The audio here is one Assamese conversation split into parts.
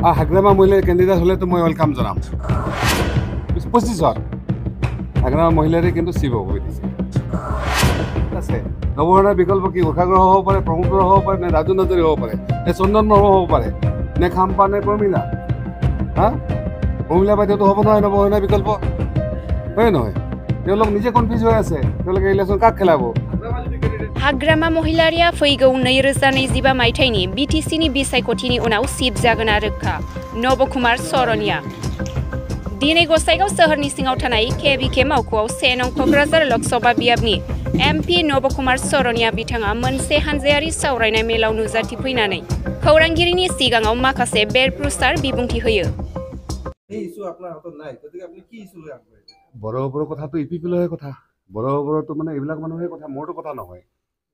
হাগ্ৰামা মহিলাৰ কেণ্ডিডেট হ'লেতো মই ৱেলকাম জনাম। 25ত হাগ্ৰামা মহিলাৰে কিন্তু শিৱ হৈ দিছে। ঠিক আছে, নৱসেনাৰ বিকল্প কি? উষাগ্ৰহ হ'ব পাৰে, প্ৰমোদৰ হ'ব পাৰে, নে ৰাজু নাৰ্জাৰী হ'ব পাৰে, নে চন্দন ব্ৰহ্ম হ'ব পাৰে, নে খাম্পা, নে প্ৰমীলা। প্ৰমীলা বাইদেউতো হ'ব নহয় নৱসেনাৰ বিকল্প, হয় নহয়? তেওঁলোক নিজে কনফিউজ হৈ আছে, তেওঁলোকে ইলেকশ্যন কাক খেলাব? हाग्रामा महिलारिया फैगौ 2025 मायथाइनि बिटिसिनि बिसायख'थिनि उनाव सिट जागोना रोखा नबकुमार सरनिया दिनै गसाइगाव सोहोरनि सिङाव थानाय केबिके मावख'आव 1 नं क'क्राझार लकसभा बियाबनि एमपि नबकुमार सरनिया बिथाङा मोनसे हानजायारि सावरायनाय मेलाव नुजाथिफैनानै खौरांगिरिनि सिगाङाव माखासे बेरफ्रुसार बिबुंथि होयो। বড়োবোৰৰ কথাটো ইপিপিলহে কথা, বড়োবোৰতো মানে এইবিলাক মানুহে কথা, মোৰতো কথা নহয়।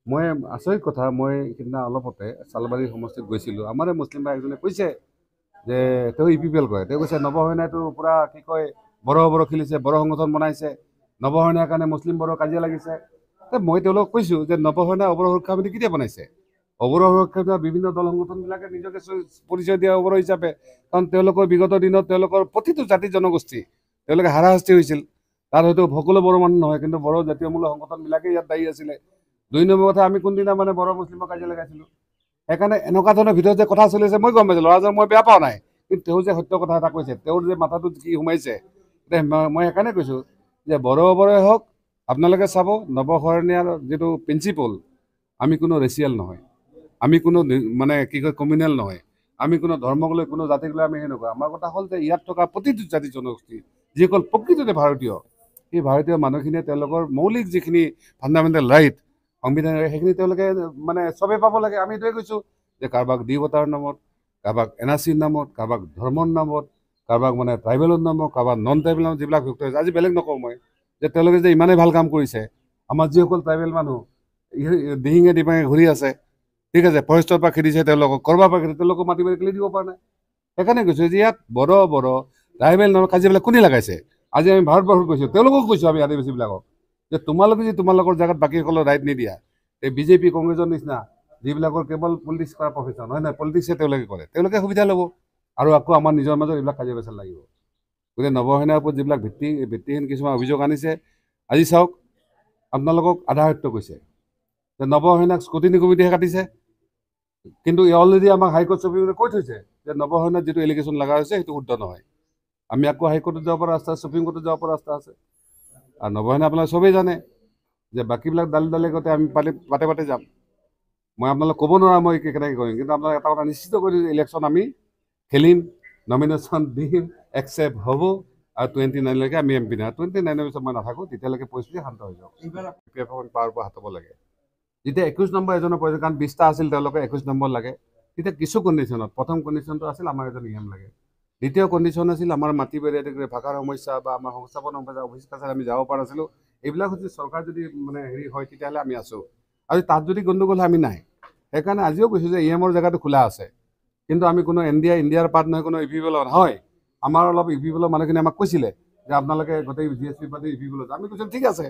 মই আচৰিত কথা, মই সিদিনা অলপতে চালবাৰী সমষ্টিত গৈছিলোঁ, আমাৰে মুছলিম ভাই এজনে কৈছে যে তেওঁ ইপিপিএল কৰে। তেওঁ কৈছে নৱসেনাইতো পূৰা কি কয় বড়ো খেলিছে, বড়ো সংগঠন বনাইছে, নৱসেনাৰ কাৰণে মুছলিম বড়ো কাজিয়া লাগিছে। মই তেওঁলোকক কৈছোঁ যে নৱসেনা অৱৰ সুৰক্ষা সমিতি কেতিয়া বনাইছে? অৱৰ সুৰক্ষা বিভিন্ন দল সংগঠনবিলাকে নিজকে পৰিচয় দিয়া অৱৰ হিচাপে, কাৰণ তেওঁলোকৰ বিগত দিনত তেওঁলোকৰ প্ৰতিটো জাতি জনগোষ্ঠী তেওঁলোকে হাৰাশাস্তি হৈছিল। তাত হয়তো সকলো বড়ো মানুহ নহয়, কিন্তু বড়ো জাতীয়মূলক সংগঠনবিলাকেই ইয়াত দায়ী আছিলে। 2 নম্বৰ কথা, আমি কোনদিনা মানে বড়ো মুছলিমৰ কাজিয়া লগাইছিলোঁ? সেইকাৰণে এনেকুৱা ধৰণৰ ভিতৰত যে কথা চলি আছে মই গম পাইছোঁ। ল'ৰাজন মই বেয়া পোৱা নাই, কিন্তু তেওঁ যে সত্য কথা এটা কৈছে, তেওঁৰ যে মাথাটোত কি সোমাইছে, মই সেইকাৰণে কৈছোঁ যে বড়োবোৰে হওক, আপোনালোকে চাব নৱসেনাৰ যিটো প্ৰিন্সিপল, আমি কোনো ৰেচিয়েল নহয়, আমি কোনো মানে কি কয় কমিউনেল নহয়, আমি কোনো ধৰ্মক লৈ কোনো জাতিক লৈ আমি সেনেকুৱা। আমাৰ কথা হ'ল যে ইয়াত থকা প্ৰতিটো জাতি জনগোষ্ঠী যিসকল প্ৰকৃততে ভাৰতীয়, সেই ভাৰতীয় মানুহখিনিয়ে তেওঁলোকৰ মৌলিক যিখিনি ফাণ্ডামেণ্টেল ৰাইট সংবিধান সেইখিনি তেওঁলোকে মানে চবেই পাব লাগে। আমি এইটোৱে কৈছোঁ যে কাৰোবাক দেৱতাৰ নামত, কাৰোবাক এনআৰচিৰ নামত, কাৰোবাক ধৰ্মৰ নামত, কাৰোবাক মানে ট্ৰাইবেলৰ নামত, কাৰোবাক নন ট্ৰাইবেল নামত যিবিলাক ব্যক্তি হৈছে, আজি বেলেগ নকওঁ মই, যে তেওঁলোকে যে ইমানেই ভাল কাম কৰিছে। আমাৰ যিসকল ট্ৰাইবেল মানুহ দিহিঙে দিবাঙে ঘূৰি আছে, ঠিক আছে, ফৰেষ্টৰ পৰা খেদিছে, তেওঁলোকক কৰবাৰ পৰা খেদিছে, তেওঁলোকক মাতি মাৰি খেলি দিব পৰা নাই। সেইকাৰণে কৈছোঁ যে ইয়াত বড়ো ট্ৰাইবেল নামৰ কাজিয়াবিলাক কোনে লগাইছে? আজি আমি ভাৰতবৰ্ষত কৈছোঁ, তেওঁলোকক কৈছোঁ আমি আদিবাসীবিলাকক যে তোমালোকে যে তোমালোকৰ জেগাত বাকীসকলৰ ৰাইট নিদিয়া, এই বিজেপি কংগ্ৰেছৰ নিচিনা যিবিলাকৰ কেৱল পলিটিক্স কৰা প্ৰফেশ্যন হয় নহয়, পলিটিক্সে তেওঁলোকে কৰে, তেওঁলোকে সুবিধা ল'ব আৰু আকৌ আমাৰ নিজৰ মাজত এইবিলাক কাজিয়া পেচাল লাগিব। গতিকে নৱসেনাৰ ওপৰত যিবিলাক ভিত্তিহীন কিছুমান অভিযোগ আনিছে, আজি চাওক আপোনালোকক আধা সত্য কৈছে যে নৱসেনাক স্ক্ৰুটিনি কমিটিহে কাটিছে, কিন্তু অলৰেডি আমাক হাইকোৰ্ট চুপ্ৰিমে কৈ থৈছে যে নৱসেনাত যিটো এলিগেশ্যন লগা হৈছে সেইটো শুদ্ধ নহয়। আমি আকৌ হাইকোৰ্টত যাব পৰা ৰাস্তা আছে, সুপ্ৰিম কোৰ্টত যাব পৰা ৰাস্তা আছে। আৰু নৱসেনা আপোনালোকে চবেই জানে যে বাকীবিলাক দালে গতে আমি পাতে যাম। মই আপোনালোক ক'ব নোৱাৰা মই কেনেকৈ কৰিম, কিন্তু আপোনালোকে এটা কথা নিশ্চিত কৰি ইলেকশ্যন আমি খেলিম, নমিনেশ্যন দিম, একচেপ্ট হ'ব, আৰু 29লৈকে আমি এমপি নহয়। 29ৰ পিছত মই নাথাকোঁ, তেতিয়ালৈকে পৰিস্থিতি শান্ত হৈ যাওক। পাৱাৰ পৰা হাতব লাগে। যেতিয়া 21 নম্বৰ এজনৰ প্ৰয়োজন, কাৰণ 20টা আছিল, তেওঁলোকে 21 নম্বৰ লাগে। তেতিয়া কিছু কণ্ডিশ্যনত, প্ৰথম কণ্ডিশ্যনটো আছিল আমাৰ এজন ইএম লাগে, দ্বিতীয় কণ্ডিশ্যন আছিল আমাৰ মাটি বাৰী ভাষাৰ সমস্যা বা আমাৰ সংস্থাপন সমস্যা, অফিচ কাছাৰী আমি যাব পৰা নাছিলোঁ। এইবিলাক যদি চৰকাৰ যদি মানে হেৰি হয় তেতিয়াহ'লে আমি আছোঁ, আৰু তাত যদি গণ্ডগোল আমি নাই। সেইকাৰণে আজিও কৈছোঁ যে ইএমৰ জেগাটো খোলা আছে, কিন্তু আমি কোনো ইণ্ডিয়াৰ পাৰ্ট নহয়, কোনো ইপিপিএল নহয়। আমাৰ অলপ ইপিপিএলৰ মানুহখিনি আমাক কৈছিলে যে আপোনালোকে গোটেই জিএছপি পাতি ইপিপিএল, আমি কৈছোঁ ঠিক আছে,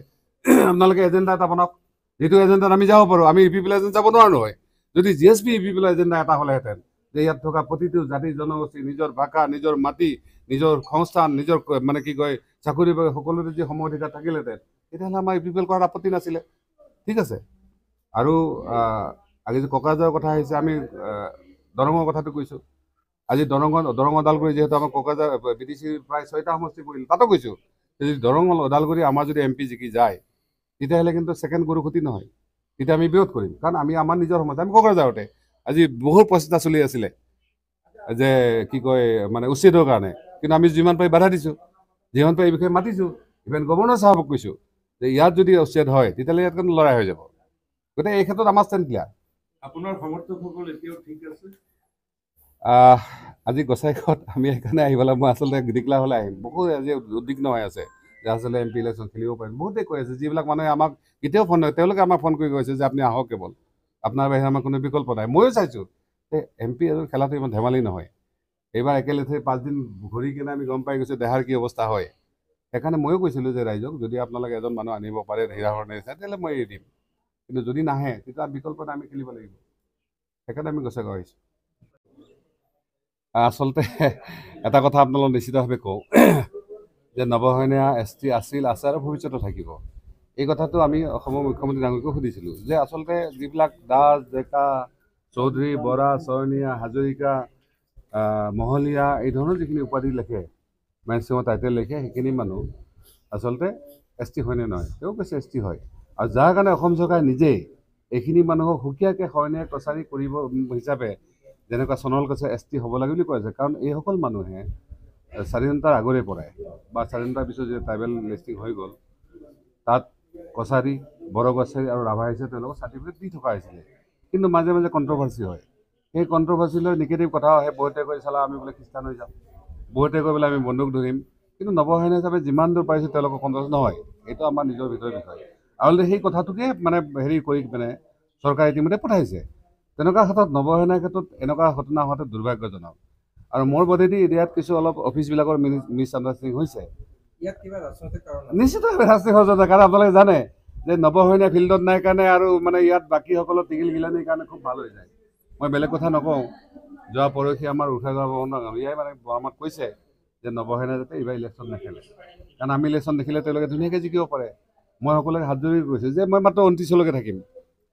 আপোনালোকে এজেণ্ডা এটা বনাওক, যিটো এজেণ্ডাত আমি যাব পাৰোঁ। আমি ইপিপিএল এজেণ্ট যাব নোৱাৰো নহয়। যদি জিএছপি ইপিপিএল এজেণ্ডা এটা হ'লেহেঁতেন যে ইয়াত থকা প্ৰতিটো জাতি জনগোষ্ঠী নিজৰ ভাষা, নিজৰ মাটি, নিজৰ সংস্থান, নিজৰ মানে কি কয় চাকৰি বাকৰি সকলোৰে যি সম অধিকাৰ থাকিলেহেঁতেন, তেতিয়াহ'লে আমাৰ ইপিপিএল কৰাত আপত্তি নাছিলে। ঠিক আছে, আৰু আজি যে কোকৰাঝাৰৰ কথা আহিছে, আমি দৰঙৰ কথাটো কৈছোঁ। আজি দৰং ওদালগুৰি যিহেতু আমাৰ কোকৰাঝাৰ বিটিচিৰ প্ৰায় 6টা সমষ্টি পৰিল, তাতো কৈছোঁ যদি দৰং ওদালগুৰি আমাৰ যদি এমপি জিকি যায়, তেতিয়াহ'লে কিন্তু ছেকেণ্ড গৰু খুটি নহয়, তেতিয়া আমি বিৰোধ কৰিম। কাৰণ আমি আমাৰ নিজৰ সমষ্টি, আমি কোকৰাঝাৰতে আজি বহুত প্ৰচেষ্টা চলি আছিলে যে কি কয় মানে উচ্ছেদৰ কাৰণে, কিন্তু আমি যিমান পাৰি বাধা দিছোঁ, যিমান পাৰি এই বিষয়ে মাতিছোঁ, ইভেন গভৰ্ণৰ চাহাবক কৈছোঁ যে ইয়াত যদি উচ্ছেদ হয় তেতিয়াহ'লে ইয়াত কিন্তু লৰাই হৈ যাব। গতিকে এই ক্ষেত্ৰত আমাৰ ষ্টেণ্ড ক্লিয়াৰ। আপোনাৰ সমৰ্থকসকল এতিয়াও ঠিক আছে? আজি গোসাইগাঁৱত আমি সেইকাৰণে আহিবলৈ, মই আচলতে ডিক্লেয়াৰ হ'লে আহিম, বহুত আজি উদ্বিগ্ন হৈ আছে যে আচলতে এমপি ইলেকশ্যন খেলিব পাৰিম। বহুতেই কৈ আছে, যিবিলাক মানুহে আমাক কেতিয়াও ফোন নকৰে, তেওঁলোকে আমাক ফোন কৰি কৈছে যে আপুনি আহক, কেৱল আপোনাৰ বাহিৰে আমাৰ কোনো বিকল্প নাই। ময়ো চাইছোঁ যে এমপি এজন খেলাটো ইমান ধেমালি নহয়। এইবাৰ একেলেথে 5 দিন ঘূৰি কিনে আমি গম পাই গৈছোঁ দেহাৰ কি অৱস্থা হয়। সেইকাৰণে ময়ো কৈছিলোঁ যে ৰাইজক যদি আপোনালোকে এজন মানুহ আনিব পাৰে হীৰাহৰণে তেতিয়াহ'লে মই এৰি দিম, কিন্তু যদি নাহে তেতিয়া বিকল্পত আমি খেলিব লাগিব। সেইকাৰণে আমি গোসাইগাঁও আহিছোঁ। আচলতে এটা কথা আপোনালোক নিশ্চিতভাৱে কওঁ যে নৱসৈনীয়া ST আছিল, আছে আৰু ভৱিষ্যতে থাকিব। এই কথাটো আমি অসমৰ মুখ্যমন্ত্ৰী ডাঙৰীয়াকো সুধিছিলোঁ যে আচলতে যিবিলাক দাস, ডেকা, চৌধুৰী, বৰা, চৰণীয়া, হাজৰিকা, মহলীয়া এই ধৰণৰ যিখিনি উপাধি লিখে, মেক্সিমাম টাইটেল লিখে, সেইখিনি মানুহ আচলতে ST হয়নে নহয়? তেওঁ কৈছে ST হয়। আৰু যাৰ কাৰণে অসম চৰকাৰে নিজেই এইখিনি মানুহক সুকীয়াকৈ শৰণীয়া কছাৰী কৰিব হিচাপে যেনেকুৱা চনল কৈছে ST হ'ব লাগে বুলি কৈ আছে। কাৰণ এইসকল মানুহে স্বাধীনতাৰ আগৰে পৰাই বা স্বাধীনতাৰ পিছত যে ট্ৰাইবেল লিষ্টিং হৈ গ'ল, তাত কছাৰী, বড়ো কছাৰী আৰু ৰাভা হিচাপে তেওঁলোকক চাৰ্টিফিকেট দি থকা হৈছিলে। কিন্তু মাজে মাজে কণ্ট্ৰভাৰ্চি হয়। সেই কণ্ট্ৰভাৰ্চিলৈ নিগেটিভ কথাও আহে। বহুতে কৈ চালা আমি বোলে খ্ৰীষ্টান হৈ যাম, বহুতে কৈ বোলে আমি বন্দুক ধৰিম। কিন্তু নৱসৈনিক হিচাপে যিমান দূৰ পাৰিছোঁ তেওঁলোকৰ কণ্ট্ৰভাৰ্চি নহয়, এইটো আমাৰ নিজৰ ভিতৰৰ বিষয়। আৰু সেই কথাটোকে মানে হেৰি কৰি মানে চৰকাৰে ইতিমধ্যে পঠাইছে। তেনেকুৱা ক্ষেত্ৰত নৱসেনাৰ ক্ষেত্ৰত এনেকুৱা ঘটনা হোৱাটো দুৰ্ভাগ্যজনক। আৰু মোৰ বোধেদি ইয়াত কিছু অলপ অফিচবিলাকৰ মিছ আণ্ডাৰষ্টেণ্ডিং হৈছে। নিশ্চিতভাৱে ৰাজনৈতিক ষড়যন্ত্ৰ। কাৰণ আপোনালোকে জানে যে নৱসৈনিয়া ফিল্ডত নাই কাৰণে আৰু মানে ইয়াত বাকীসকলৰ টিকিল গিলানিৰ কাৰণে খুব ভাল হৈ যায়। মই বেলেগ কথা নকওঁ। যোৱা পৰহি আমাৰ উঠাগাঁও ইয়াই মানে আমাক কৈছে যে নৱসেনা যাতে এইবাৰ ইলেকশ্যন নেখেলে। কাৰণ আমি ইলেকশ্যন দেখিলে তেওঁলোকে ধুনীয়াকৈ জিকিব পাৰে। মই সকলোকে হাত জোৰি কৈছোঁ যে মই মাত্ৰ 29লৈকে থাকিম।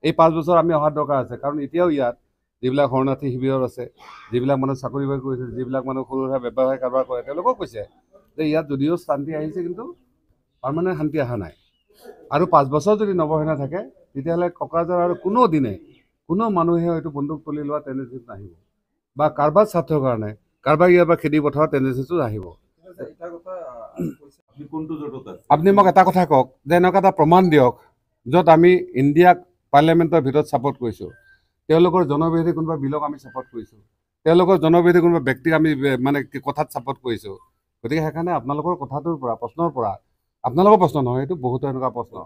এই 5 বছৰ আমি অহাৰ দৰকাৰ আছে। কাৰণ এতিয়াও ইয়াত যিবিলাক শৰণাৰ্থী শিবিৰত আছে, যিবিলাক মানুহ চাকৰি বাকৰি কৰিছে, যিবিলাক মানুহ সৰু সুৰা ব্যৱসায় কাৰবাৰ কৰে, তেওঁলোকেও কৈছে যে ইয়াত যদিও শান্তি আহিছে কিন্তু পাৰ্মানেণ্ট শান্তি অহা নাই। আৰু 5 বছৰ যদি নৱসেনা থাকে তেতিয়াহ'লে কোকৰাঝাৰ আৰু কোনো দিনে কোনো মানুহে হয়তো বন্দুক তুলি লোৱা টেণ্ডেঞ্চি নাহিব, বা কাৰোবাৰ স্বাৰ্থৰ কাৰণে কাৰোবাক ইয়াৰ পৰা খেদি পঠোৱা টেণ্ডেঞ্চিটো নাহিব। আপুনি মোক এটা কথা কওক যে এনেকুৱা এটা প্ৰমাণ দিয়ক য'ত আমি ইণ্ডিয়াক পাৰ্লিয়ামেণ্টৰ ভিতৰত ছাপৰ্ট কৰিছোঁ, তেওঁলোকৰ জনবিৰোধী কোনোবা বিলক আমি ছাপৰ্ট কৰিছোঁ, তেওঁলোকৰ জনবিৰোধী কোনোবা ব্যক্তিক আমি মানে কথাত ছাপৰ্ট কৰিছোঁ। গতিকে সেইকাৰণে আপোনালোকৰ কথাটোৰ পৰা প্ৰশ্নৰ পৰা আপোনালোকৰ প্ৰশ্ন নহয়, এইটো বহুতো এনেকুৱা প্ৰশ্ন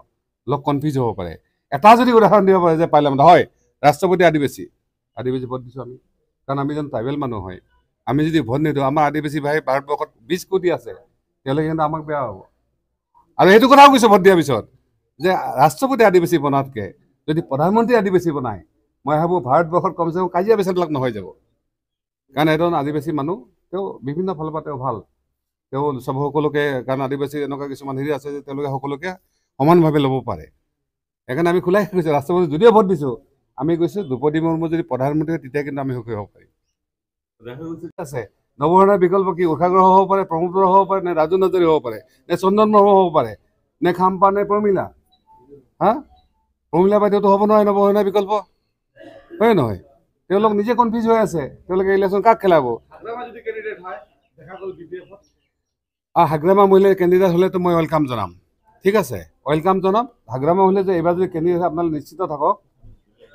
লোক কনফিউজ হ'ব পাৰে। এটা যদি উদাহৰণ দিব পাৰে যে পাৰ্লিয়ামেণ্ট হয় ৰাষ্ট্ৰপতি আদিবাসী ভোট দিছোঁ আমি, কাৰণ আমি যেন ট্ৰাইবেল মানুহ হয়, আমি যদি ভোট নিদিওঁ আমাৰ আদিবাসী ভাই ভাৰতবৰ্ষত 20 কোটি আছে, তেওঁলোকে কিন্তু আমাক বেয়া হ'ব। আৰু সেইটো কথাও কৈছোঁ ভোট দিয়াৰ পিছত যে ৰাষ্ট্ৰপতি আদিবাসী বনাতকৈ যদি প্ৰধানমন্ত্ৰী আদিবাসী বনায়, মই ভাবোঁ ভাৰতবৰ্ষত কমচে কম কাজিয়া পেচালবিলাক নহয় যাব। কাৰণ এজন আদিবাসী মানুহ, তেওঁ বিভিন্ন ফালৰ পৰা তেওঁ ভাল, তেওঁ চব সকলোকে, কাৰণ আদিবাসী এনেকুৱা কিছুমান হেৰি আছে যে তেওঁলোকে সকলোকে সমানভাৱে ল'ব পাৰে। সেইকাৰণে আমি খোলাই কৈছোঁ ৰাষ্ট্ৰপতি যদিও ভোট দিছোঁ, আমি কৈছোঁ দ্ৰৌপদী মুৰ্মু যদি প্ৰধানমন্ত্ৰী হয় তেতিয়া কিন্তু আমি সুখী হ'ব পাৰিম। আছে নৱসেনাৰ বিকল্প কি? উষাগ্ৰহ হ'ব পাৰে, প্ৰমোদৰ হ'ব পাৰে, নে ৰাজু নাৰ্জাৰী হ'ব পাৰে, নে চন্দন ব্ৰহ্ম হ'ব পাৰে, নে খাম্পা, নে প্ৰমীলা। প্ৰমীলা বাইদেউতো হ'ব নোৱাৰে নৱসেনাৰ বিকল্প, হয় নহয়? তেওঁলোক নিজে কনফিউজ হৈ আছে। তেওঁলোকে ইলেকশ্যন কাক খেলাব? হাগ্ৰামা মহিলাৰ কেণ্ডিডেট হ'লেতো মই ৱেলকাম জনাম, ঠিক আছে, ৱেলকাম জনাম। হাগ্ৰামা মহিলা যে এইবাৰ যদি কেণ্ডিডেট আপোনালোকে নিশ্চিত থাকক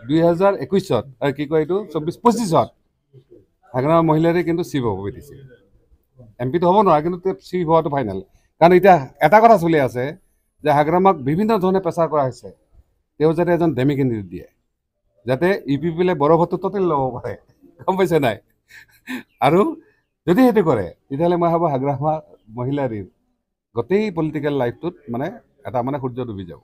2021-ত কি কয় এইটো 24-25-ত হাগ্ৰামা মহিলাৰে কিন্তু চিফ হ'ব BTC। MP তো হ'ব নোৱাৰে, কিন্তু চিফ হোৱাটো ফাইনেল। কাৰণ এতিয়া এটা কথা চলি আছে যে হাগ্ৰামাক বিভিন্ন ধৰণে প্ৰেচাৰ কৰা হৈছে, তেওঁ যাতে এজন ডেমি কেণ্ডিডেট দিয়ে, যাতে UPPলে বড়ো ভোটটো টোটেল ল'ব পাৰে, গম পাইছে নাই? আৰু যদি সেইটো কৰে তেতিয়াহ'লে মই ভাবোঁ হাগ্ৰামা মহিলাৰীৰ গোটেই পলিটিকেল লাইফটোত মানে এটা মানে সূৰ্য ডুবি যাব।